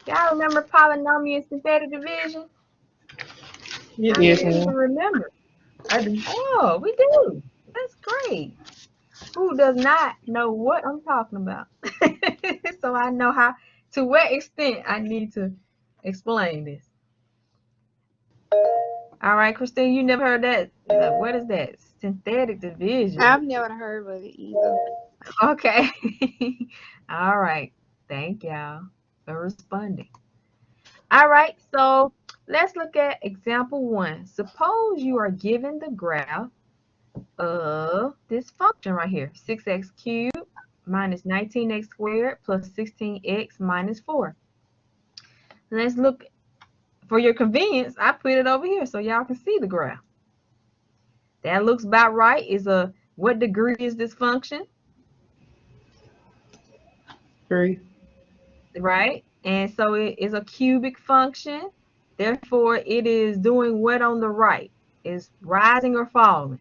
Y'all remember polynomial and synthetic division? Yes, How ma'am. many people remember? I do. Oh, we do. That's great. Who does not know what I'm talking about? So I know how, to what extent I need to explain this. All right, Christine, you never heard that. What is that? Synthetic division. I've never heard of it either. Okay. All right. Thank y'all for responding. All right, so let's look at example 1. Suppose you are given the graph of this function right here, 6x cubed minus 19x squared plus 16x minus 4. Let's look, for your convenience, I put it over here so y'all can see the graph. That looks about right. What degree is this function? 3. Right? And so it is a cubic function. Therefore, it is doing what on the right? Is rising or falling?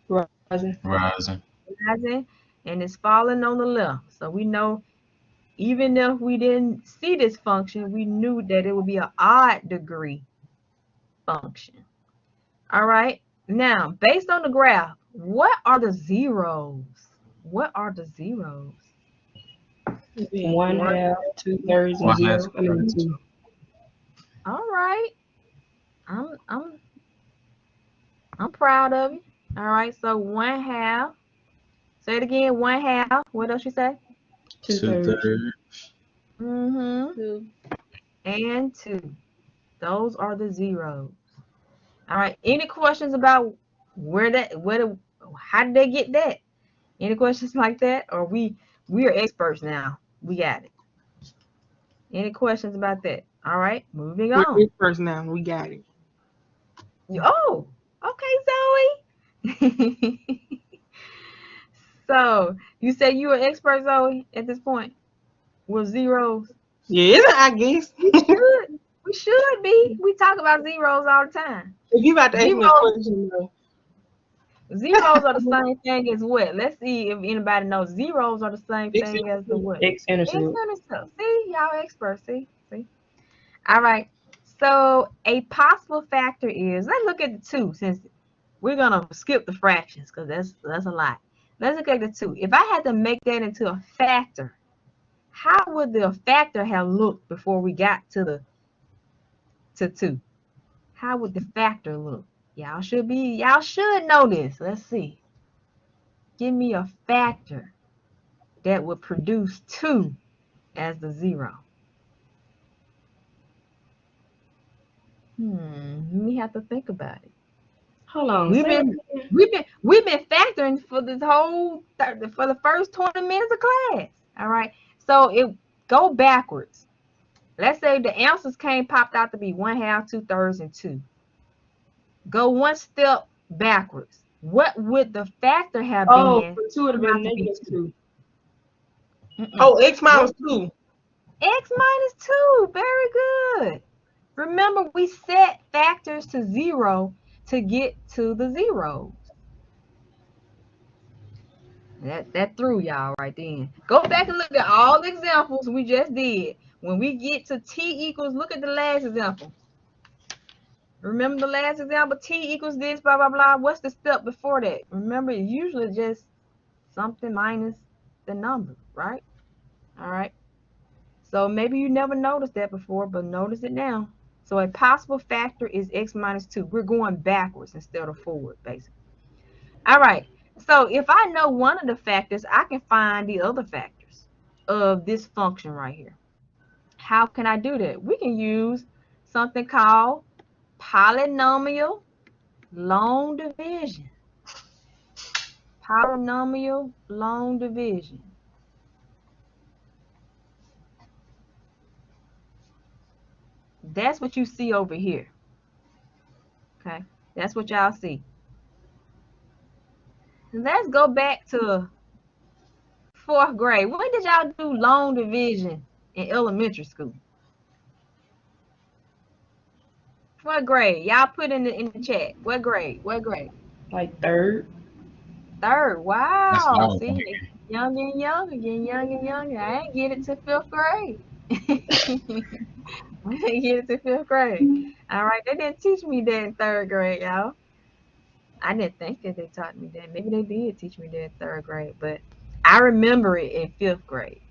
Rising. Rising. Rising, and it's falling on the left. So we know, even if we didn't see this function, we knew that it would be an odd degree function. All right. Now, based on the graph, what are the zeros? What are the zeros? 1/2, 2/3, and One half 0. I mean 2. All right. I'm proud of you. All right. So 1/2. Say it again. 1/2. What else you say? 2/3. 2/3. Mm-hmm. 2. And 2. Those are the zeros. All right. Any questions about how did they get that? Any questions like that? Or we are experts now. We got it. Any questions about that? All right, moving We're on. first now. We got it. Oh, okay, Zoe. So you say you are expert, Zoe, at this point with zeros? Yeah, I guess. We should. We should be. We talk about zeros all the time. If you about to ask me a Zeros, question, though. zeros are the same thing as what? Let's see if anybody knows. Zeros are the same X thing as the what? intercept. X-intercept. See, y'all experts. See. All right. So a possible factor is, let's look at the 2, since we're gonna skip the fractions because that's a lot. Let's look at the 2. If I had to make that into a factor, how would the factor have looked before we got to 2? How would the factor look? Y'all should know this. Let's see. Give me a factor that would produce 2 as the 0. We have to think about it. Hold on. We've been factoring for the first 20 minutes of class. All right. So it go backwards. Let's say the answers popped out to be 1/2, 2/3, and 2. Go one step backwards. What would the factor have been? For 2 would have been negative 2. Mm-mm. Oh, x minus 2. X minus 2. Very good. Remember, we set factors to 0 to get to the zeros. That threw y'all right then. Go back and look at all the examples we just did. When we get to t equals, look at the last example. Remember the last example? T equals this, blah, blah, blah. What's the step before that? Remember, it's usually just something minus the number, right? All right. So maybe you never noticed that before, but notice it now. So a possible factor is x minus 2. We're going backwards instead of forward, basically. All right. So if I know one of the factors, I can find the other factors of this function right here. How can I do that? We can use something called polynomial long division. Polynomial long division. That's what you see over here. Okay, that's what y'all see. Let's go back to 4th grade. When did y'all do long division in elementary school? What grade? Y'all put in the chat. What grade? Like 3rd. 3rd. That's Wow. all. See, younger and younger, getting younger and younger. I ain't get it to 5th grade. didn't get it to 5th grade. All right, they didn't teach me that in 3rd grade, y'all. I didn't think that they taught me that. Maybe they did teach me that in 3rd grade, but I remember it in 5th grade.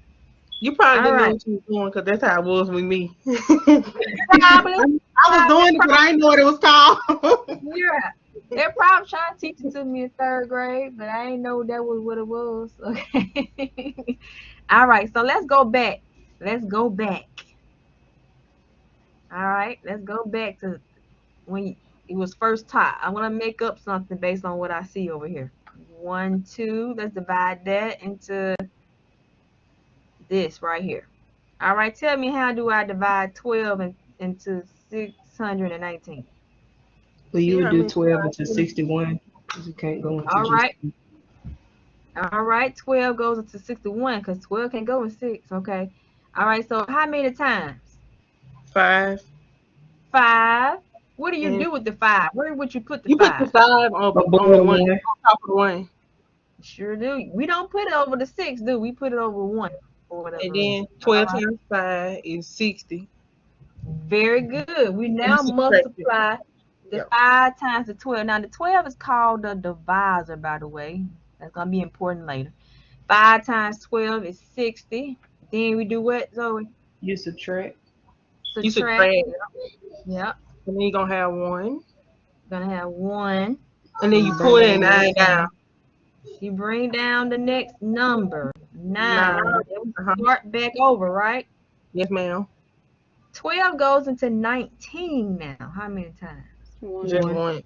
You probably All didn't know right. what you was doing because that's how it was with me. Probably, I was doing it, but I didn't know what it was called. yeah. They're probably trying to teach it to me in 3rd grade, but I didn't know that was what it was. Okay. All right, so let's go back. Let's go back. All right, let's go back to when it was first taught. I want to make up something based on what I see over here. 1, 2. Let's divide that into this right here. All right, tell me, how do I divide 12 into 619? Well, you See would how do many 12 times into 61 because you can't go into All just right. All right, 12 goes into 61 because 12 can go in 6. Okay. All right, so how many times? 5. 5. What do you And do with the 5? Where would you put the you put the 5? 5 above on the the one, one. on top of the one. Sure do. We don't put it over the 6, do we? Put it over 1 for And whatever reason. then All 12 right. times 5 is 60. Very good. We You now subtract it. multiply the Yep. 5 times the 12. Now, the 12 is called the divisor, by the way. That's going to be important later. 5 times 12 is 60. Then we do what, Zoe? You subtract. You Subtract. subtract. Yep. And then you're going to have 1. Gonna have 1. And then you pull Bring that that 9 down. down. You bring down the next number, 9. 9. Then we Uh-huh. start back over, right? Yes, ma'am. 12 goes into 19 now. How many times? Just one.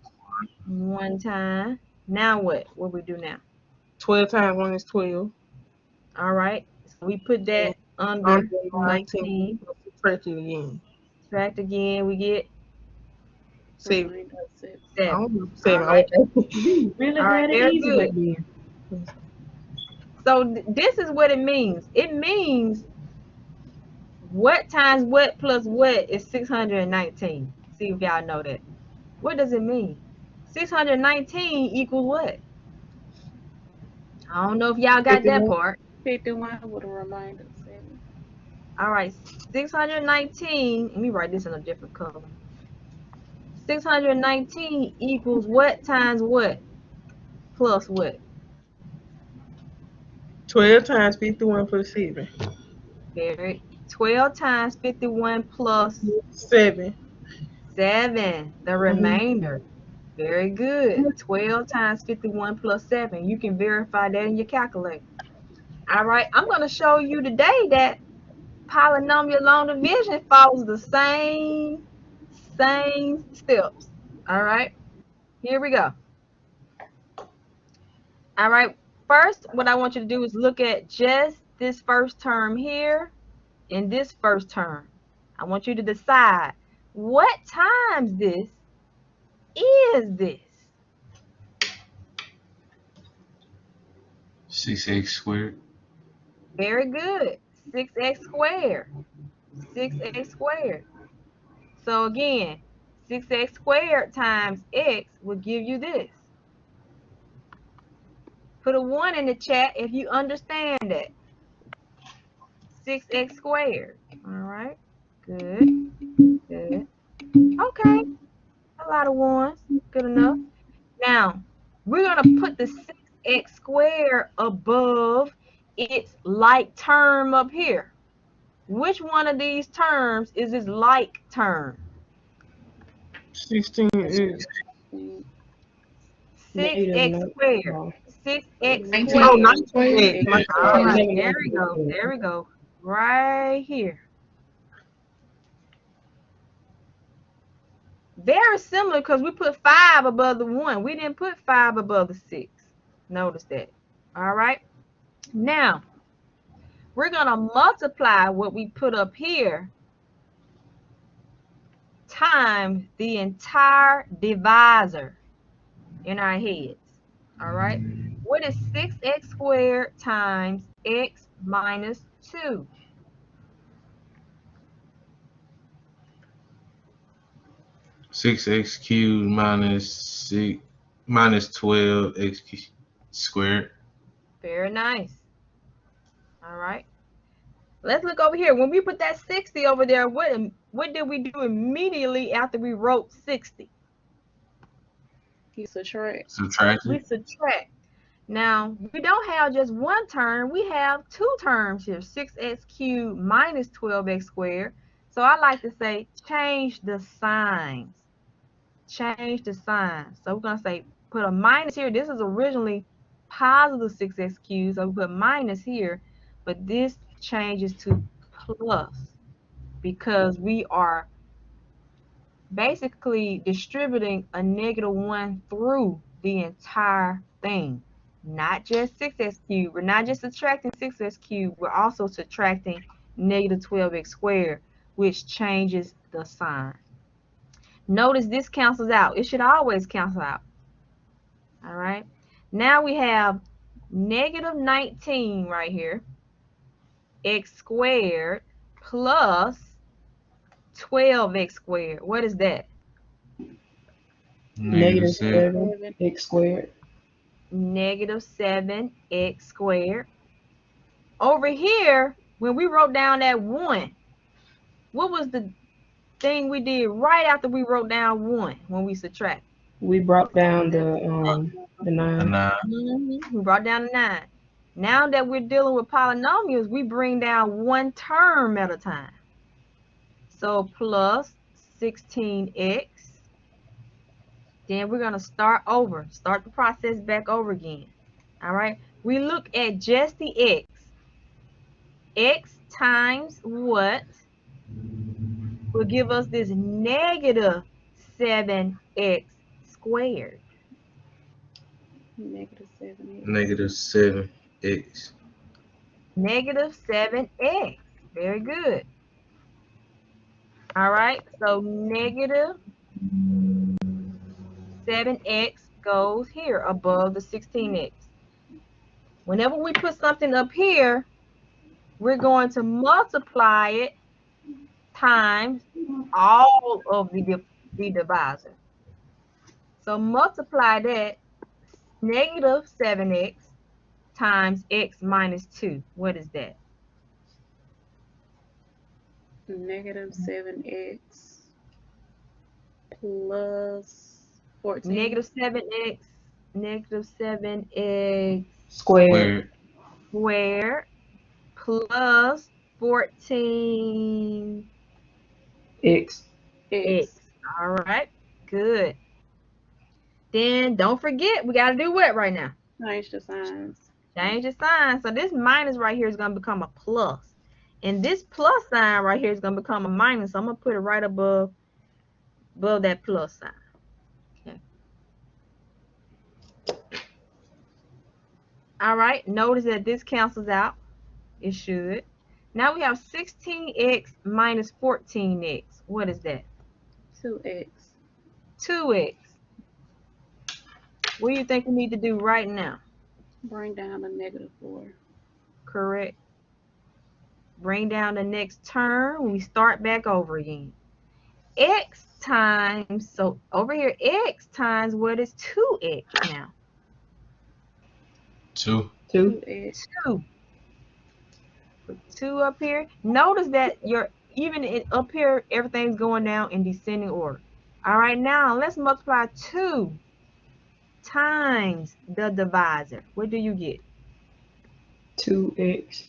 1. 1 time. Now what? What we do now? 12 times 1 is 12. All right. So we put And that under under 19, 19. subtract it again. Subtract again. We get 7. Remind us it. I 7. don't know. All 7. right. Okay. Really All right. had it Very easy back good. then. So this is what it means. It means what times what plus what is 619. See if y'all know that. What does it mean? 619 equals what? I don't know if y'all got that 51. part. 51 with a reminder 7. All right, 619. Let me write this in a different color. 619 equals what times what plus what? 12 times 51 plus 7. Very 12 times 51 plus 7. 7, the Mm-hmm. remainder. Very good. 12 times 51 plus 7. You can verify that in your calculator. All right, I'm going to show you today that polynomial long division follows the same steps. All right, here we go. All right, first, what I want you to do is look at just this first term here and this first term. I want you to decide what times this is this. 6x squared. Very good. 6x squared. 6x squared. So again, 6x squared times x will give you this. Put a 1 in the chat if you understand that. 6x squared. All right. Good. Good. Okay. A lot of 1s. Good enough. Now, we're going to put the 6x squared above its like term up here. Which one of these terms is its like term? 16x. 6x squared. 6x 19. Oh, squared. 19x. All right, X. there we go. There we go. Right here. Very similar because we put 5 above the 1. We didn't put 5 above the 6. Notice that. All right. Now, we're going to multiply what we put up here times the entire divisor in our heads. All right. What is 6x squared times x minus 2? 6x cubed minus 12x squared. Very nice. All right. Let's look over here. When we put that 60 over there, what what did we do immediately after we wrote 60? You subtract. Subtract We it. subtract. Now, we don't have just one term, we have two terms here, 6x cubed minus 12x squared. So I like to say change the signs. Change the signs. So we're going to say put a minus here. This is originally positive 6x cubed, so we put minus here, but this changes to plus because we are basically distributing a -1 through the entire thing. Not just 6x cubed. We're not just subtracting 6x cubed. We're also subtracting -12x squared, which changes the sign. Notice this cancels out. It should always cancel out. All right. Now we have -19 right here, x squared plus 12x squared. What is that? Negative -7. 7 x squared. -7x squared. Over here, when we wrote down that 1, what was the thing we did right after we wrote down 1 when we subtract? We brought down the A 9. 9. We brought down the 9. Now that we're dealing with polynomials, we bring down one term at a time. So plus 16x. Then we're going to start over. Start the process back over again. All right. We look at just the x. X times what will give us this -7x squared. -7x. -7x. -7x. Very good. All right. So -7x goes here above the 16x. Whenever we put something up here, we're going to multiply it times all of the divisor. So multiply that, -7x times x minus 2. What is that? -7x plus 14. -7x, -7x Squared. squared plus 14x. X. All right, good. Then don't forget, we got to do what right now? Change the signs. Change the sign. So this minus right here is going to become a plus. And this plus sign right here is going to become a minus. So I'm going to put it right above that plus sign. Okay. All right, notice that this cancels out. It should. Now we have 16x minus 14x. What is that? 2x. 2x. What do you think we need to do right now? Bring down the -4. Correct. Bring down the next term. We start back over again. X times, so over here, x times what is 2x now? 2. 2. 2x. 2. Put 2 up here. Notice that up here, everything's going down in descending order. All right, now let's multiply 2 times the divisor. What do you get? 2x.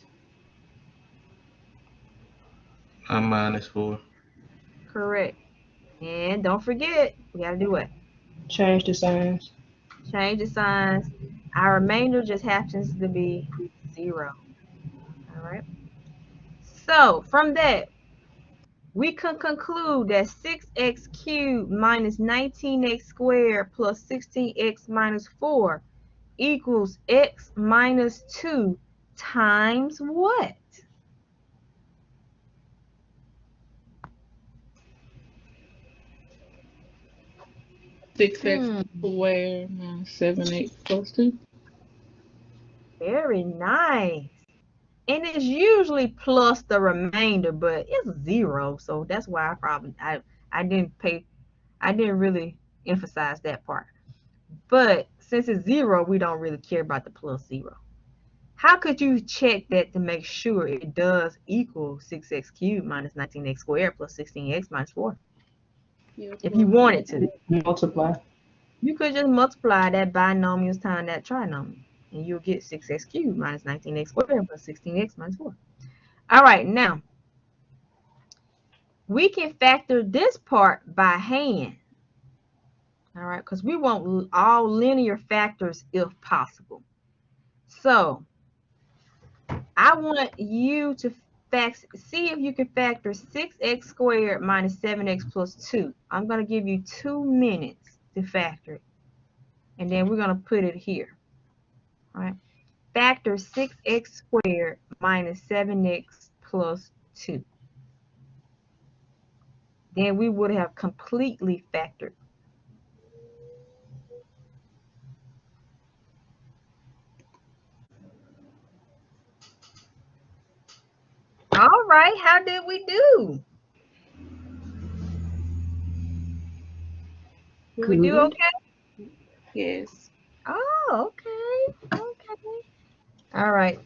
-4. Correct. And don't forget, we got to do what? Change the signs. Change the signs. Our remainder just happens to be 0. All right. So from that, we can conclude that 6x cubed minus 19x squared plus 16x minus 4 equals x minus 2 times what? 6x squared minus 7x plus 2. Very nice. And it's usually plus the remainder, but it's 0, so that's why I didn't really emphasize that part. But since it's 0, we don't really care about the plus 0. How could you check that to make sure it does equal 6x cubed minus 19x squared plus 16x minus 4? You If you plug in. wanted to, Multiply. you could just multiply that binomials times that trinomial, and you'll get 6x cubed minus 19x squared plus 16x minus 4. All right, now we can factor this part by hand. All right, because we want all linear factors if possible. So I want you to see if you can factor 6x squared minus 7x plus 2. I'm going to give you 2 minutes to factor it. And then we're going to put it here. All right. Factor 6x squared minus 7x plus 2. Then we would have completely factored. All right, how did we do? Did we do Good. okay? Yes. Oh, okay. Okay. All right.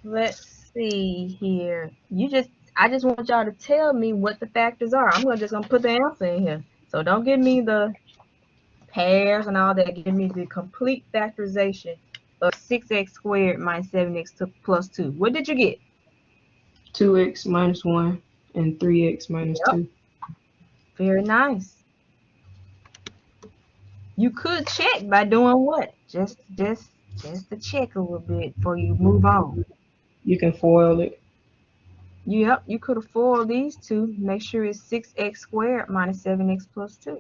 Let's see here. I just want y'all to tell me what the factors are. I'm just gonna put the answer in here. So don't give me the pairs and all that. Give me the complete factorization of 6x squared minus 7x plus 2. What did you get? 2x minus 1 and 3x minus Yep. 2. Very nice. You could check by doing what? Just to check a little bit before you move on. You can FOIL it. Yep, you could have foiled these two. Make sure it's 6x squared minus 7x plus 2.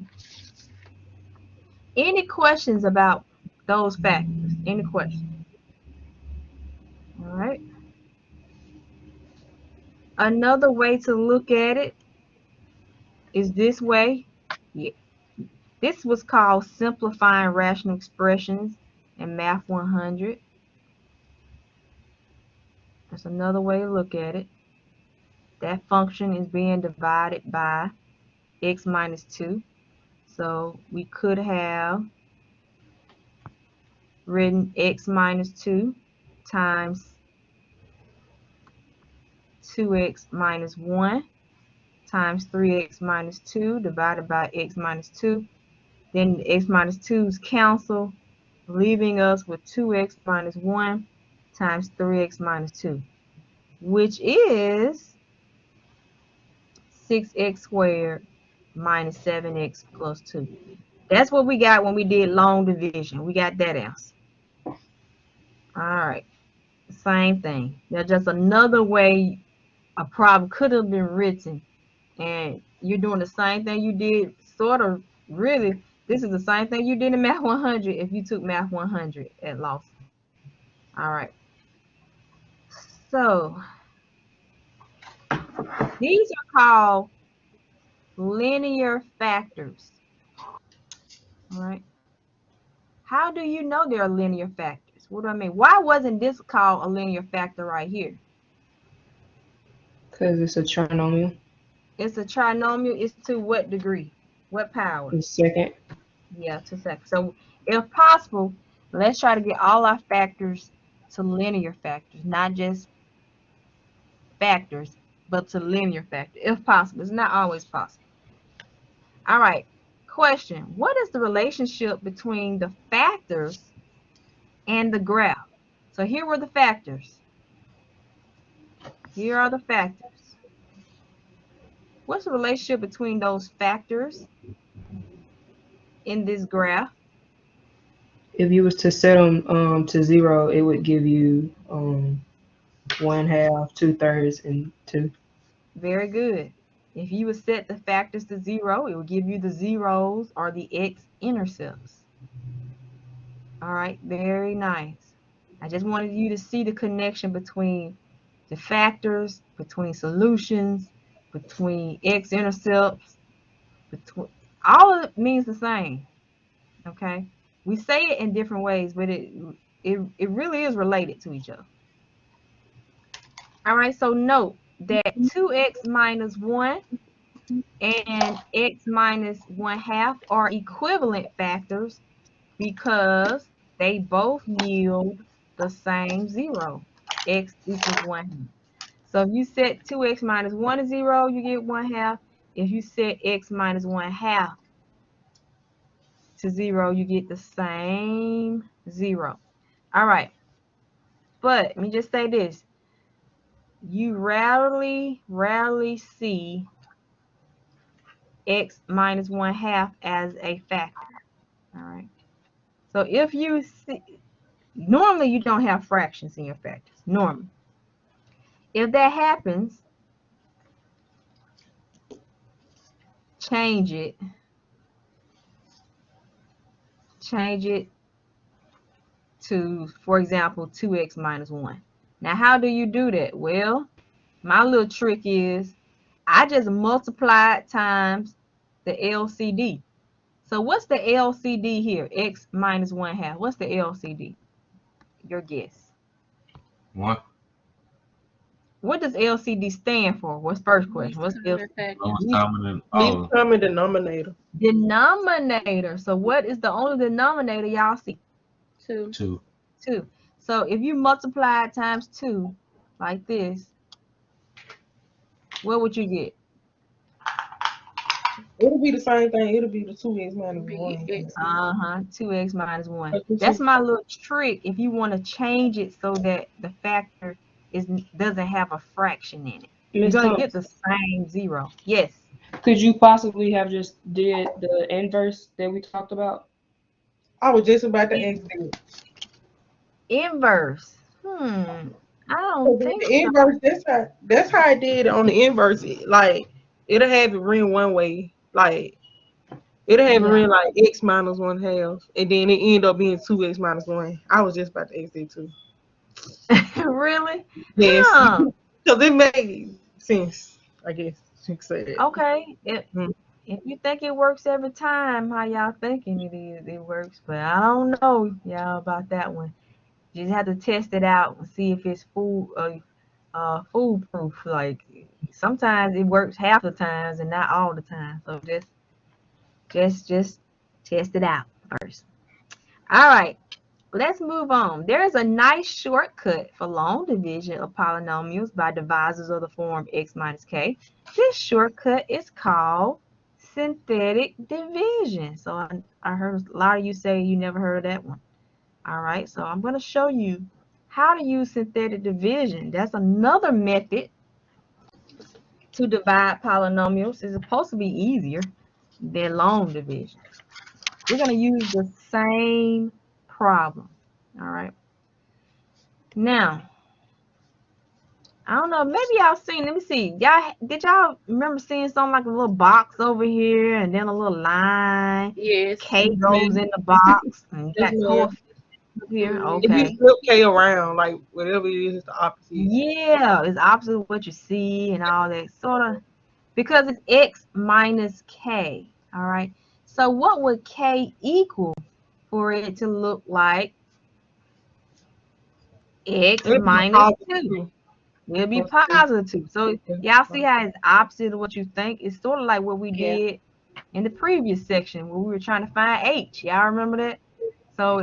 Any questions about those factors? Any questions? All right. Another way to look at it is this way. Yeah. This was called simplifying rational expressions in Math 100. That's another way to look at it. That function is being divided by x minus 2. So we could have written x minus 2 times 2x minus 1 times 3x minus 2 divided by x minus 2. Then x minus 2's cancel, leaving us with 2x minus 1 times 3x minus 2, which is 6x squared minus 7x plus 2. That's what we got when we did long division. We got that answer. All right. Same thing. That's just another way a problem could have been written. And you're doing the same thing you did, sort of, really. This is the same thing you did in Math 100 if you took Math 100 at Lawson. All right. So these are called linear factors. All right. How do you know they're linear factors? What do I mean? Why wasn't this called a linear factor right here? Because it's a trinomial. It's a trinomial. It's to what degree? What power? The second. Yeah, to second. So if possible, let's try to get all our factors to linear factors, not just factors, but to linear factors, if possible. It's not always possible. All right. Question. What is the relationship between the factors and the graph? So here were the factors. Here are the factors. What's the relationship between those factors in this graph? If you was to set them to 0, it would give you 1/2, 2/3, and 2. Very good. If you would set the factors to 0, it will give you the zeros or the x-intercepts. All right, very nice. I just wanted you to see the connection between the factors, between solutions, between x-intercepts, between all of it means the same. Okay, we say it in different ways, but it really is related to each other. All right, so note that 2x minus 1 and x minus 1/2 are equivalent factors because they both yield the same 0. X equals 1/2. So if you set 2x minus 1 is 0, you get 1/2. If you set x minus 1/2 to 0, you get the same 0. All right. But let me just say this. You rarely see x minus 1/2 as a factor. All right. So if you see, normally you don't have fractions in your factors. Normally. If that happens, change it to, for example, 2x minus 1. Now, how do you do that? Well, my little trick is I just multiply it times the LCD. So what's the LCD here? X minus 1/2. What's the LCD? Your guess. 1. What does LCD stand for? What's first question? What's Common LCD? factor. Lowest common Least common denominator. Denominator. So what is the only denominator y'all see? 2. 2. 2. So if you multiply it times 2 like this, what would you get? It'll be the same thing. It'll be the 2x minus Be 1. X. 2x minus 1. That's my little trick if you want to change it so that the factor doesn't have a fraction in it. You're Miss going to Thomas, get the same 0. Yes. could you possibly have just did the inverse that we talked about? I was just about to ask that. Inverse. I don't think The so. inverse, that's how I did it on the inverse. Like it'll have it written one way. Like it'll have it written like x minus 1/2, and then it end up being 2x minus 1. I was just about to ask that too. Really? Yes. Huh. Because it made sense, I guess you could say that. Okay. If you think it works every time, how y'all thinking it works, but I don't know y'all about that one. You just have to test it out and see if it's foolproof. Like sometimes it works half the times and not all the time. So just test it out first. All right. Let's move on. There is a nice shortcut for long division of polynomials by divisors of the form x minus k. This shortcut is called synthetic division. So I heard a lot of you say you never heard of that one. All right, so I'm going to show you how to use synthetic division. That's another method to divide polynomials. It's supposed to be easier than long division. We're going to use the same problem. All right. Now, I don't know, maybe y'all seen, let me see. Did y'all remember seeing something like a little box over here and then a little line? Yes. K goes in the box and you got coefficients up here. If you Okay. flip K around, like whatever it is, it's the opposite. Yeah, it's opposite of what you see and all that sort of, because it's x minus k. All right. So what would k equal for it to look like x minus 2? It'll be positive 2. So y'all see how it's opposite of what you think? It's sort of like what we did in the previous section where we were trying to find h. Y'all remember that? So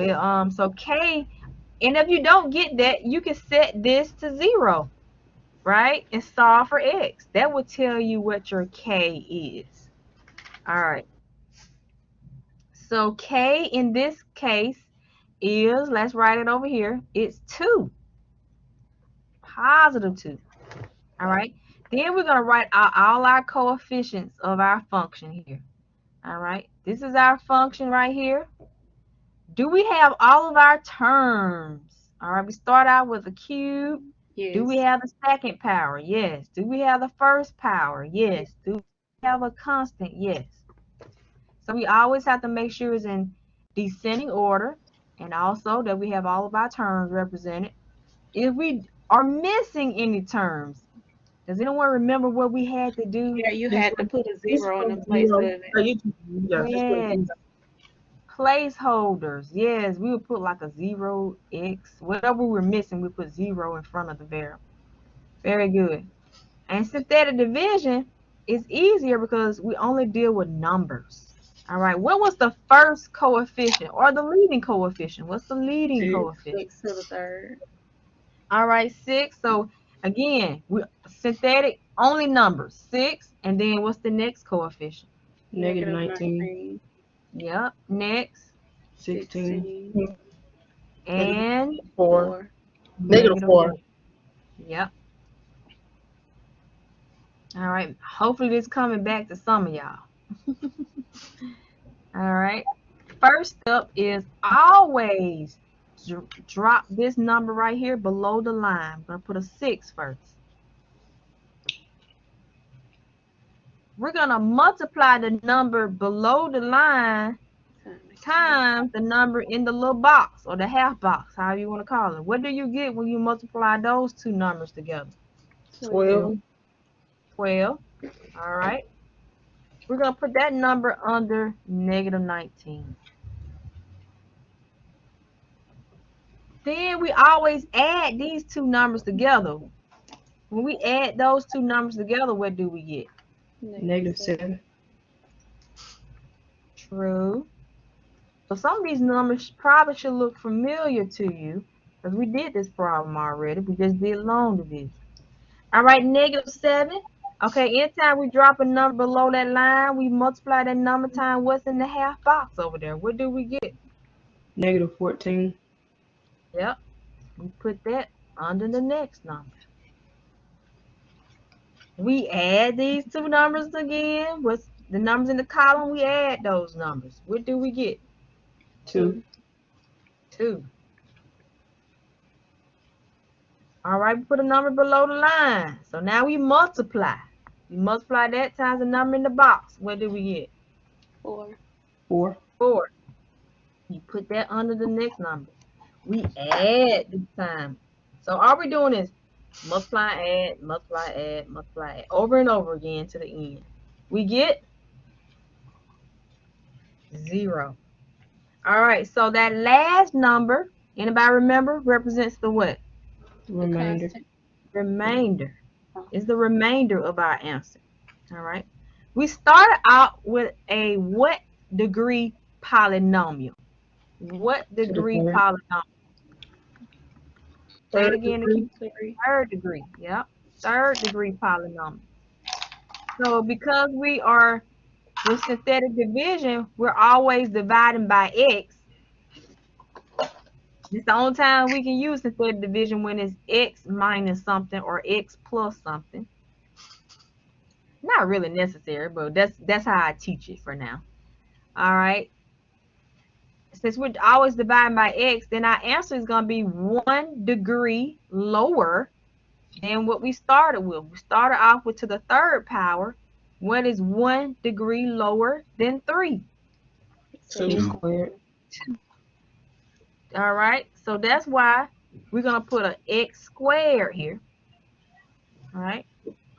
so k, and if you don't get that, you can set this to 0, right? And solve for x. That will tell you what your k is. All right. So k in this case is, let's write it over here, it's 2. Positive 2. All right. Then we're going to write out all our coefficients of our function here. All right. This is our function right here. Do we have all of our terms? All right. We start out with a cube. Yes. Do we have the second power? Yes. Do we have the first power? Yes. Do we have a constant? Yes. So we always have to make sure it's in descending order, and also that we have all of our terms represented. If we are missing any terms, does anyone remember what we had to do? Yeah, you had to put a 0 in the place of it. Yes. Placeholders. Yes, we would put like a 0x. Whatever we're missing, we put 0 in front of the variable. Very good. And synthetic division is easier because we only deal with numbers. All right, what was the first coefficient or the leading coefficient? What's the leading 6. coefficient? 6 to the third. All right, 6. So again, we synthetic only numbers. 6, and then what's the next coefficient? Negative Negative 19. 19. Yep, next. 16. 16. And 4. 4. Negative negative 4. 4. Yep. All right. Hopefully this coming back to some of y'all. All right. First step is always drop this number right here below the line. I'm going to put a 6 first. We're going to multiply the number below the line times the number in the little box or the half box, however you want to call it. What do you get when you multiply those two numbers together? 12. 12. All right. We're going to put that number under negative 19. Then we always add these two numbers together. When we add those two numbers together, what do we get? Negative 7. True. So some of these numbers probably should look familiar to you because we did this problem already. We just did long division. All right, negative 7. Okay, anytime we drop a number below that line, we multiply that number times what's in the half box over there. What do we get? Negative 14. Yep. We put that under the next number. We add these two numbers again. What's the numbers in the column? We add those numbers. What do we get? 2. 2. All right, we put a number below the line. So now we multiply. We multiply that times the number in the box. What do we get? 4. 4. 4. You put that under the next number. We add this time. So all we're doing is multiply, add, multiply, add, multiply, add, over and over again to the end. We get 0. All right, so that last number, anybody remember, represents the what? Remainder. Remainder. Is the remainder of our answer. All right. We started out with a what degree polynomial? What degree third. polynomial? Say it Third again. degree. Third degree. Yep. Third degree polynomial. So because we are with synthetic division, we're always dividing by x. It's the only time we can use synthetic division when it's x minus something or x plus something. Not really necessary, but that's how I teach it for now. All right. Since we're always dividing by x, then our answer is going to be 1 degree lower than what we started with. We started off with to the third power. What is 1 degree lower than 3? 2 squared. All right. So that's why we're going to put an x squared here. All right.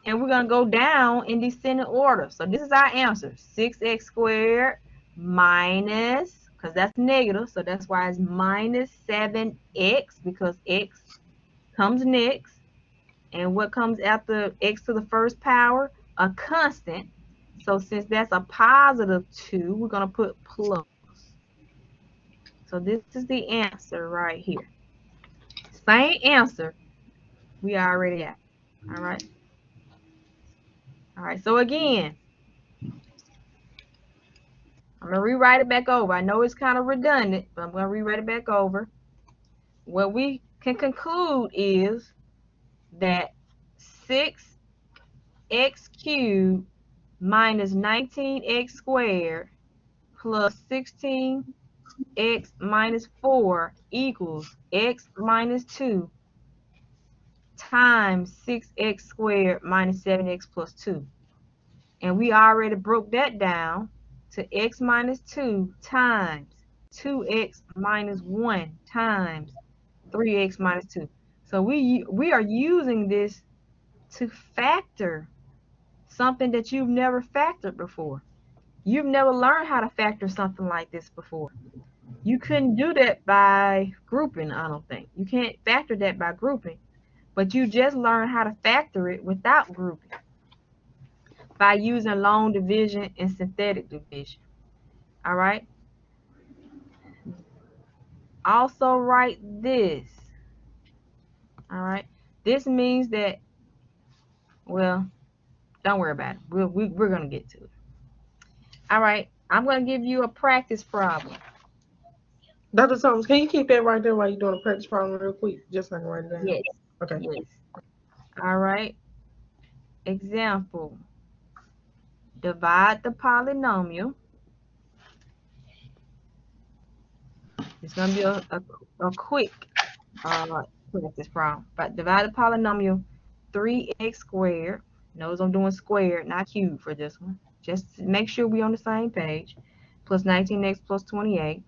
And we're going to go down in descending order. So this is our answer. 6x squared minus, because that's negative, so that's why it's minus 7x, because x comes next. And what comes after x to the first power? A constant. So since that's a positive 2, we're going to put plus. So this is the answer right here. Same answer we already got. All right. All right. So again, I'm going to rewrite it back over. I know it's kind of redundant, but I'm going to rewrite it back over. What we can conclude is that 6x cubed minus 19x squared plus 16x minus 4 equals x minus 2 times 6x squared minus 7x plus 2. And we already broke that down to x minus 2 times 2x minus 1 times 3x minus 2. So we are using this to factor something that you've never factored before. You've never learned how to factor something like this before. You couldn't do that by grouping, I don't think. You can't factor that by grouping, but you just learn how to factor it without grouping by using long division and synthetic division. All right. Also write this. All right. This means that, well, don't worry about it. We're going to get to it. All right. I'm going to give you a practice problem. Dr. Thomas, can you keep that right there while you're doing a practice problem real quick? Just so I can write it down. Yes. Okay. Yes. All right. Example. Divide the polynomial. It's going to be a quick practice problem. But divide the polynomial 3x squared. Notice I'm doing squared, not cubed for this one. Just to make sure we're on the same page. Plus 19x plus 28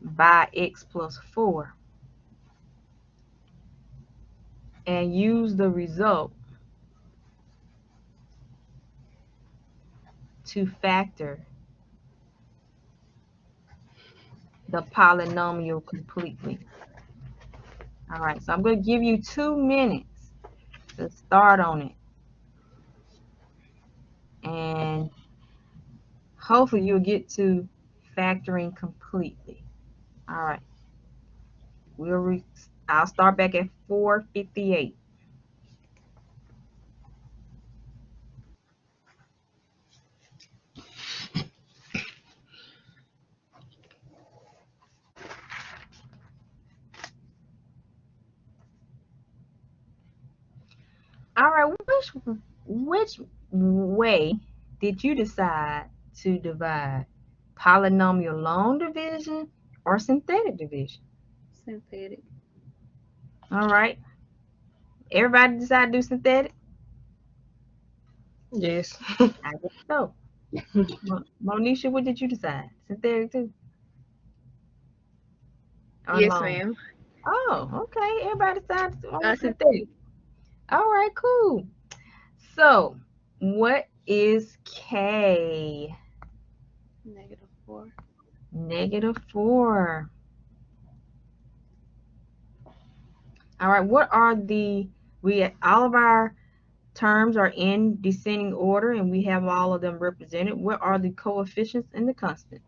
by x plus 4. And use the result to factor the polynomial completely. All right, so I'm going to give you 2 minutes to start on it. And hopefully you'll get to factoring completely. All right. I'll start back at 4:58. All right, which way did you decide to divide? Polynomial long division or synthetic division? Synthetic. All right. Everybody decide to do synthetic? Yes. I guess so. Monisha, what did you decide? Synthetic too? Or Yes, long? ma'am. Oh, okay. Everybody decided on synthetic. Synthetic. All right, cool. So, what is K? -4. -4. All right, what are all of our terms are in descending order and we have all of them represented. What are the coefficients and the constants?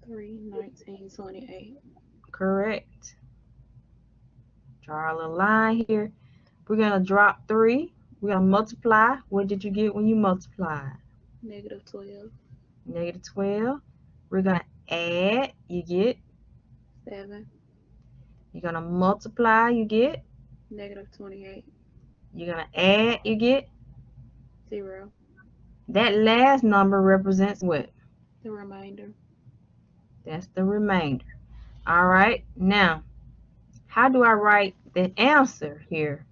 3, 19, 28. Correct. Draw a little line here. We're going to drop 3. We're going to multiply. What did you get when you multiplied? -12. -12. We're going to add. You get? 7. You're going to multiply. You get? -28. You're going to add. You get? 0. That last number represents what? The remainder. That's the remainder. All right. Now, how do I write the answer here?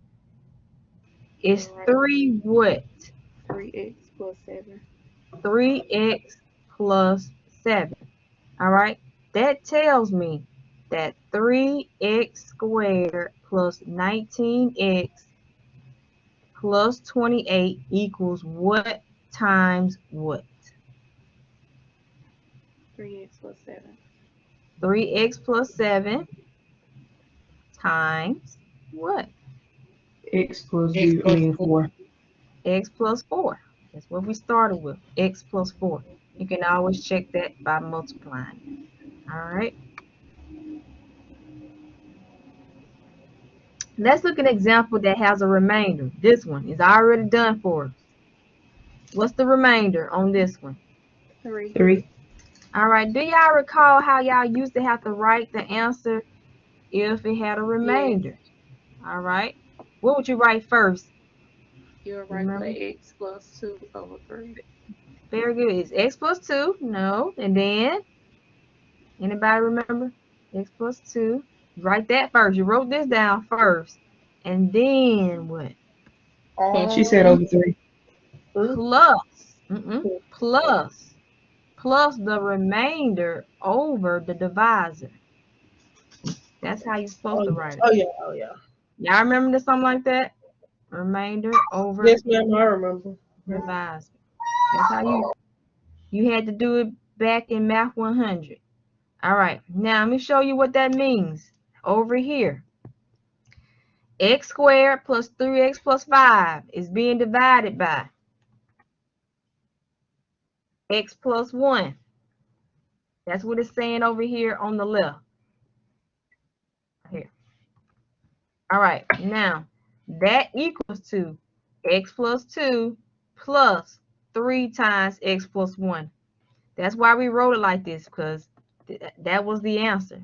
It's 3 what? 3x plus 7. 3x plus 7. All right. That tells me that 3x squared plus 19x plus 28 equals what times what? 3x plus 7. 3x plus 7 times what? X plus 4. X plus 4. That's what we started with. X plus 4. You can always check that by multiplying. All right. Let's look at an example that has a remainder. This one is already done for us. What's the remainder on this one? 3. 3. All right. Do y'all recall how y'all used to have to write the answer if it had a remainder? All right. What would you write first? You'll write the x plus 2 over 3. Very good. It's x plus 2. No. And then, anybody remember? X plus 2. Write that first. You wrote this down first. And then what? She said over 3. Plus the remainder over the divisor. That's how you're supposed to write it. Oh yeah. Y'all remember something like that? Remainder over Yes, ma'am, I remember. divisor. That's how you had to do it back in Math 100. All right, now let me show you what that means over here. X squared plus 3x plus 5 is being divided by x plus 1. That's what it's saying over here on the left. Here. All right, now that equals to x plus 2 plus 3 times x plus 1. That's why we wrote it like this, because that was the answer.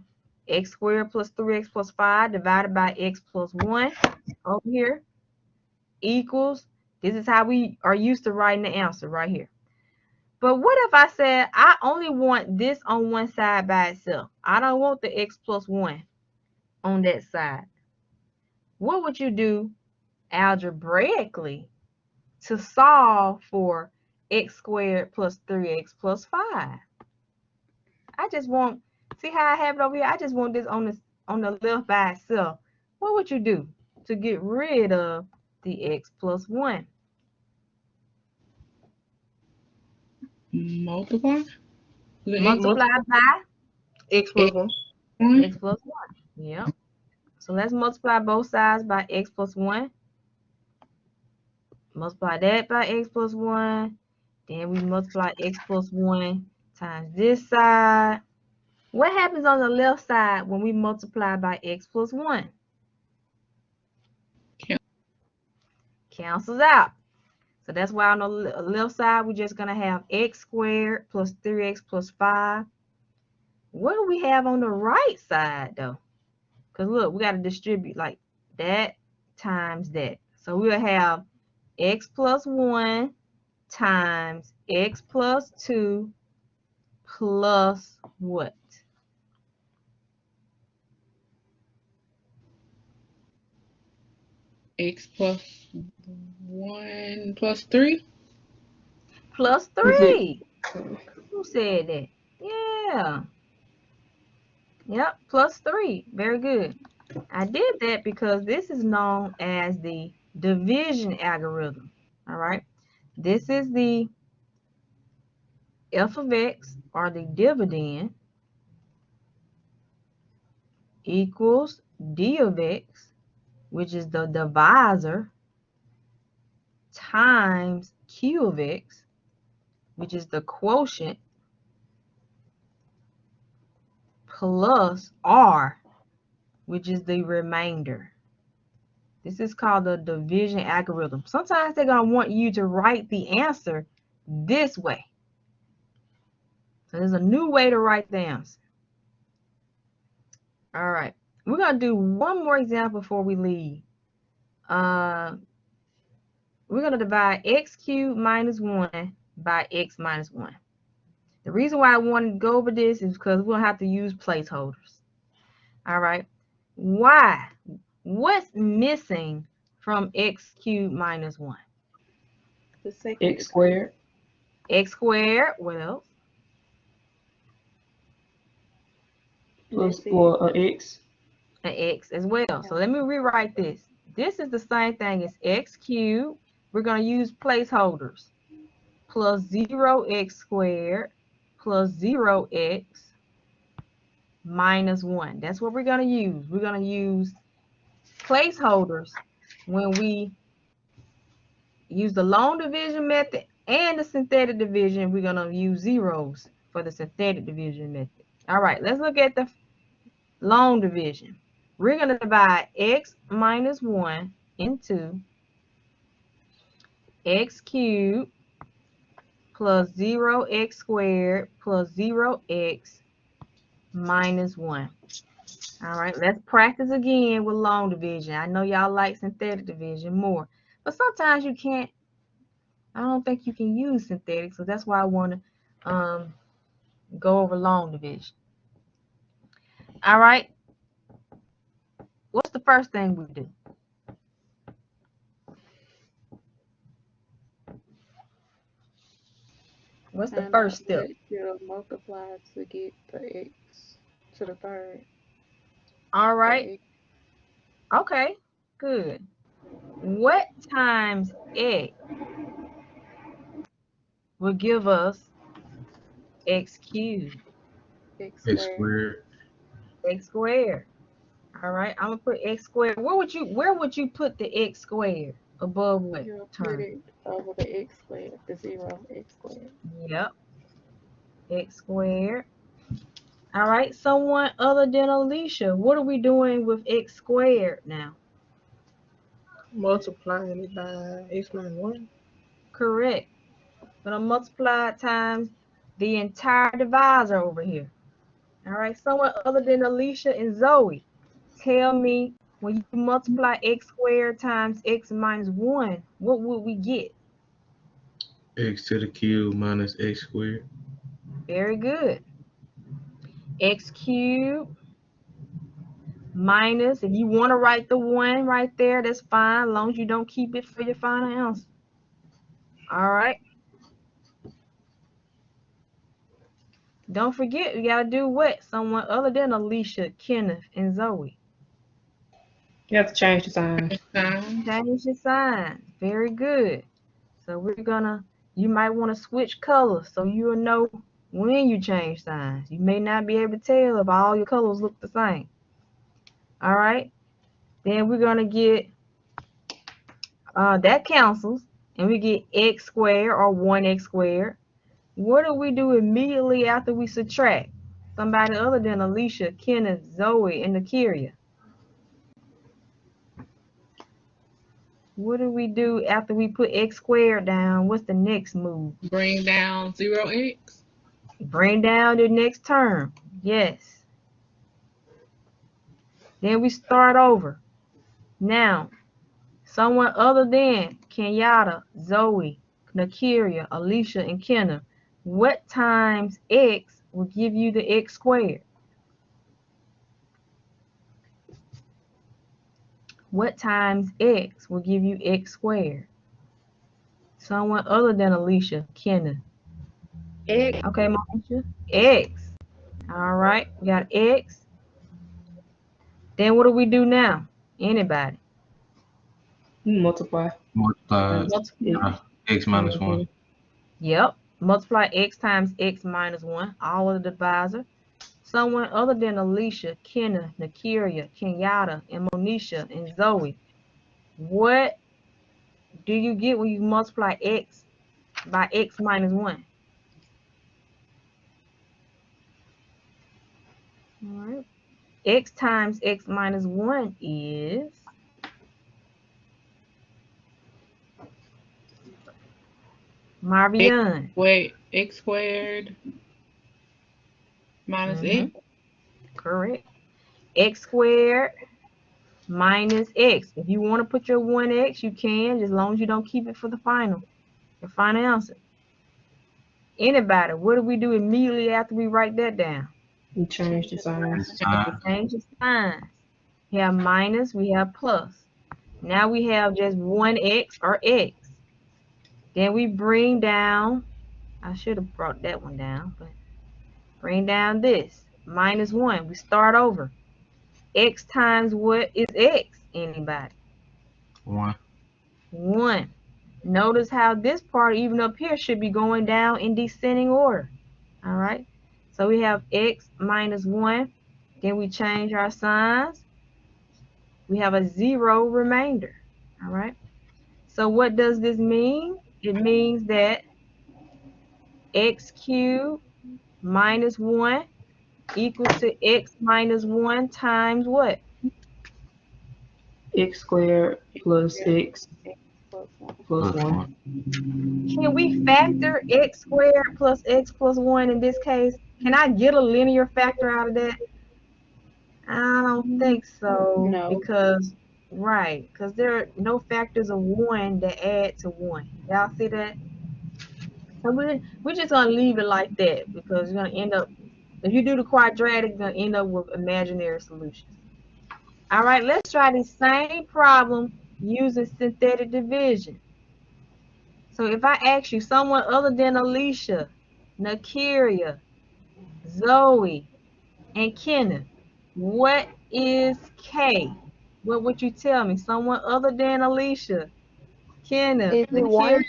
X squared plus 3x plus 5 divided by x plus 1 over here equals, this is how we are used to writing the answer right here. But what if I said I only want this on one side by itself? I don't want the x plus 1 on that side. What would you do algebraically to solve for x squared plus 3x plus 5? I just want, see how I have it over here? I just want this on the left by itself. What would you do to get rid of the x plus 1? Multiply. Multiply by X plus 1. x plus 1. Yep. So let's multiply both sides by x plus 1. Multiply that by x plus 1. Then we multiply x plus 1 times this side. What happens on the left side when we multiply by x plus 1? Cancels out. So that's why on the left side, we're just going to have x squared plus 3x plus 5. What do we have on the right side, though? Because look, we got to distribute like that times that. So we'll have x plus 1 times x plus 2 plus what? X plus 1 plus 3. Plus Is it 3. Who said that? Yeah. Yep, plus 3. Very good. I did that because this is known as the division algorithm. All right. This is the f of x, or the dividend, equals d of x, which is the divisor, times q of x, which is the quotient, plus r, which is the remainder. This is called the division algorithm. Sometimes they're going to want you to write the answer this way. So there's a new way to write the answer. All right. We're going to do one more example before we leave. We're going to divide x cubed minus 1 by x minus 1. The reason why I wanted to go over this is because we'll have to use placeholders. All right. Why? What's missing from x cubed minus 1? The second x squared? X squared. What else? Plus or x. An x as well. So let me rewrite this. This is the same thing as x cubed. We're going to use placeholders. Plus 0x squared plus 0x minus 1. That's what we're going to use. We're going to use placeholders when we use the long division method and the synthetic division. We're going to use zeros for the synthetic division method. All right, let's look at the long division. We're going to divide x minus 1 into x cubed plus 0x squared plus 0x minus 1. All right, let's practice again with long division. I know y'all like synthetic division more, but sometimes you can't. I don't think you can use synthetic, so that's why I want to go over long division. All right, what's the first thing we do? What's the first step? You'll multiply to get the x to the third. All right. Okay, good. What times x will give us x cubed? X X squared. squared. X squared. All right, I'm gonna put x squared. Where would you put the x squared? Above what You'll term? put it over the x squared, the 0 x squared. Yep. X squared. All right, someone other than Alicia, what are we doing with x squared now? Multiplying it by x minus 1. Correct. Gonna multiply it times the entire divisor over here. All right, someone other than Alicia and Zoe, tell me when you multiply x squared times x minus 1, what would we get? X to the cube minus x squared. Very good. X cubed minus, if you want to write the 1 right there, that's fine, as long as you don't keep it for your final answer. All right. Don't forget, you got to do what? Someone other than Alicia, Kenneth, and Zoe. You have to change the sign. Change the sign. Very good. So we're gonna, you might want to switch colors so you'll know when you change signs. You may not be able to tell if all your colors look the same. All right. Then we're gonna get, that cancels, and we get x squared or 1x squared. What do we do immediately after we subtract? Somebody other than Alicia, Kenneth, Zoe, and Nakiria. What do we do after we put x squared down? What's the next move? Bring down 0x. Bring down the next term. Yes. Then we start over. Now, someone other than Kenyatta, Zoe, Nakiria, Alicia, and Kenna, what times x will give you the x squared? What times x will give you x squared? Someone other than Alicia, Kenna. X. Okay, Monisha. X. All right, we got x. Then what do we do now? Anybody? Multiply. Multiply x minus 1. Yep. Multiply x times x minus 1, all of the divisor. Someone other than Alicia, Kenna, Nakiria, Kenyatta, and Monisha, and Zoe, what do you get when you multiply x by x minus 1? All right. X times x minus 1 is Marvion. Wait, x squared minus x? Correct. X squared minus x. If you want to put your 1x, you can, as long as you don't keep it for the final, your final answer. Anybody, what do we do immediately after we write that down? We change the signs. Change the signs. We have minus, we have plus. Now we have just 1x or x. Then we bring down, I should have brought that one down, but bring down this, minus 1. We start over. X times what is x? Anybody? 1. 1. Notice how this part, even up here, should be going down in descending order. All right. So we have x minus 1. Then we change our signs. We have a 0 remainder. All right. So what does this mean? It means that x cubed minus 1 equals to x minus 1 times what? X squared plus x plus 1. Can we factor x squared plus x plus 1 in this case? Can I get a linear factor out of that? I don't think so. No. Because there are no factors of 1 that add to 1. Y'all see that? So we're just going to leave it like that, because you're going to end up, if you do the quadratic, you're going to end up with imaginary solutions. All right, let's try the same problem using synthetic division. So if I ask you, someone other than Alicia, Nakiria, Zoe, and Kenneth, what is K? What would you tell me? Someone other than Alicia, Kenneth, Is it Nakiria. 1?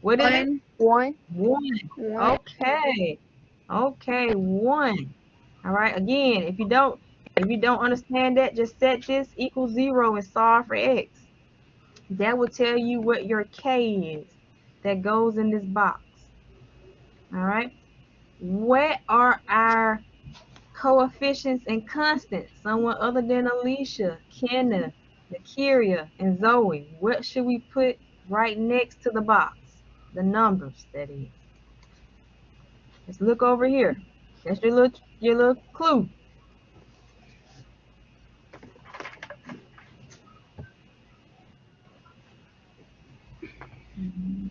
What is it? 1. 1. 1. Okay. Okay, 1. All right. Again, if you don't understand that, just set this equals 0 and solve for x. That will tell you what your K is that goes in this box. All right. What are our coefficients and constants? Someone other than Alicia, Kenna, Nakiria, and Zoe. What should we put right next to the box? The numbers, that is. Let's look over here. That's your little clue.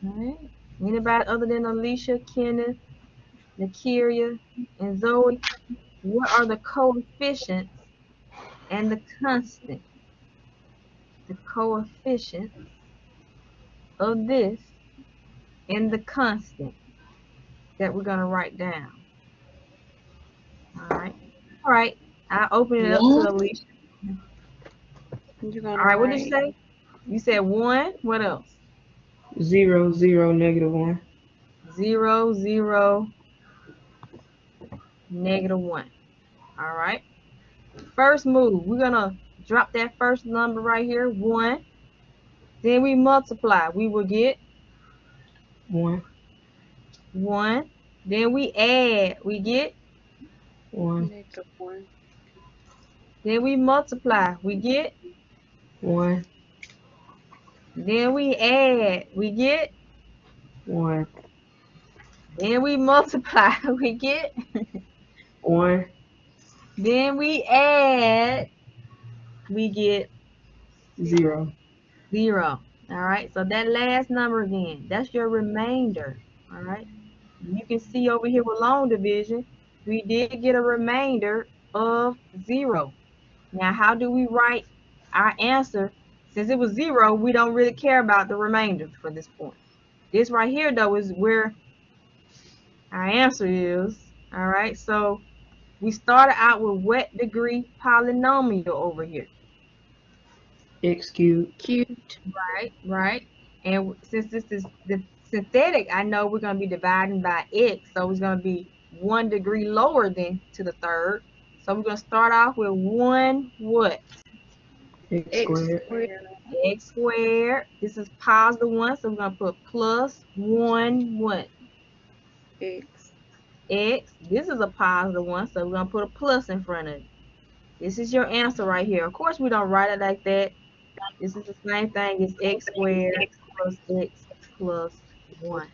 All right. Anybody other than Alicia, Kenna, Nakiria, and Zoe? What are the coefficients and the constant? The coefficients of this and the constant that we're going to write down. All right. All right. I'll open it up to Alicia. You're All gonna right. What did you write say? You said 1. What else? 0, 0, -1. 0, 0, -1. All right. First move. We're going to drop that first number right here, 1. Then we multiply. We will get 1, 1. Then we add. We get 1, -1. Then we multiply. We get 1, Then we add. We get 1, Then we multiply. We get 1, Then we add. We get 0. 0. All right. So that last number again, that's your remainder. All right. You can see over here with long division, we did get a remainder of 0. Now, how do we write our answer? Since it was 0, we don't really care about the remainder for this point. This right here, though, is where our answer is. All right. So we started out with what degree polynomial over here? X cubed. Cubed. Right, right. And since this is the synthetic, I know we're going to be dividing by x, so it's going to be 1 degree lower than to the third. So we're going to start off with 1 what? X X squared. squared. X squared. This is positive 1, so we're going to put plus 1 what? X. X. This is a positive 1, so we're going to put a plus in front of it. This is your answer right here. Of course, we don't write it like that. This is the same thing as x squared plus x plus 1.